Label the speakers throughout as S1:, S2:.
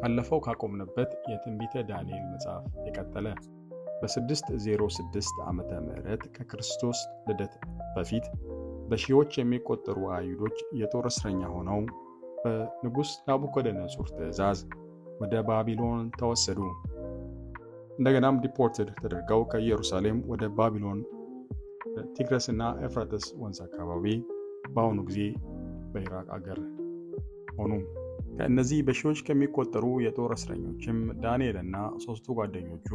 S1: ካለፈው ካቆምንበት የትንቢተ ዳንኤል መጽሐፍ የቀጠለ በ606 ዓመተ ምህረት ከክርስቶስ ልደት በፊት በሺዎች የሚቆጠሩ አይሁዶች የጦር እስረኛ ሆነው በንጉሥ ናቡከደነጾር ትእዛዝ ወደ ባቢሎን ተወሰዱ። እንደገናም ዲፖርትድ ተደርገው ከኢየሩሳሌም ወደ ባቢሎን ቲግረስና ኤፍራጥስ ወንዝ አካባቢ በአሁኑ ጊዜ በኢራቅ አገር ሆኑ። ከእነዚህ በሺዎች ከሚቆጠሩ የጦር እስረኞችም ዳንኤልና ሦስቱ ጓደኞቹ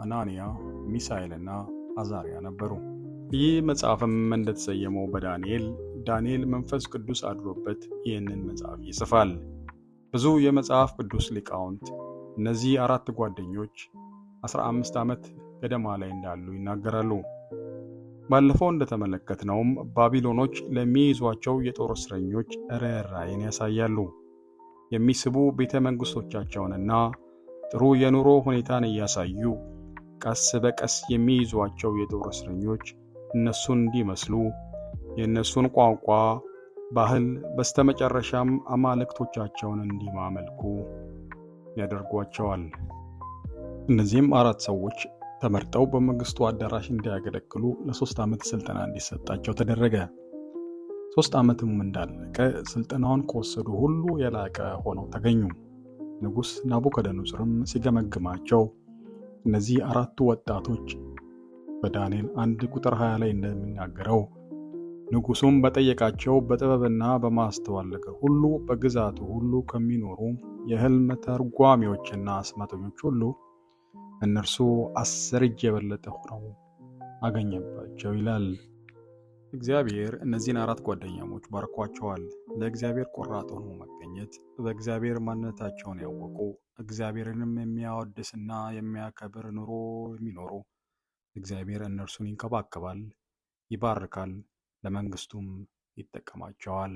S1: አናንያ፣ ሚሳኤልና አዛርያ ነበሩ። ይህ መጽሐፍም እንደተሰየመው ዳንኤል መንፈስ ቅዱስ አድሮበት ይህንን መጽሐፍ ይጽፋል። ብዙ የመጽሐፍ ቅዱስ ሊቃውንት እነዚህ አራት ጓደኞች 15 ዓመት ገደማ ላይ እንዳሉ ይናገራሉ። ባለፈው እንደተመለከትነውም ባቢሎኖች ለሚይዟቸው የጦር እስረኞች ርኅራኄን ያሳያሉ። የሚስቡ ቤተ መንግሥቶቻቸውንና ጥሩ የኑሮ ሁኔታን እያሳዩ ቀስ በቀስ የሚይዟቸው የጦር እስረኞች እነሱን እንዲመስሉ የእነሱን ቋንቋ፣ ባህል፣ በስተመጨረሻም አማልክቶቻቸውን እንዲማመልኩ ያደርጓቸዋል። እነዚህም አራት ሰዎች ተመርጠው በመንግስቱ አዳራሽ እንዲያገለግሉ ለ3 ዓመት ስልጠና እንዲሰጣቸው ተደረገ። 3 ዓመትም እንዳለቀ ስልጠናውን ከወሰዱ ሁሉ የላቀ ሆነው ተገኙ። ንጉሥ ናቡከደነጾርም ሲገመግማቸው እነዚህ አራቱ ወጣቶች በዳንኤል 1 ቁጥር 20 ላይ እንደሚናገረው ንጉሡም በጠየቃቸው በጥበብና በማስተዋል ነገር ሁሉ በግዛቱ ሁሉ ከሚኖሩ የሕልም ተርጓሚዎችና አስማተኞች ሁሉ እነርሱ 10 እጅ የበለጠ ሆነው አገኘባቸው ይላል። እግዚአብሔር እነዚህን አራት ጓደኛሞች ባርኳቸዋል። ለእግዚአብሔር ቆራጥ ሆኖ መገኘት፣ በእግዚአብሔር ማንነታቸውን ያወቁ፣ እግዚአብሔርንም የሚያወድስና የሚያከብር ኑሮ የሚኖሩ፣ እግዚአብሔር እነርሱን ይንከባከባል፣ ይባርካል፣ ለመንግስቱም ይጠቀማቸዋል።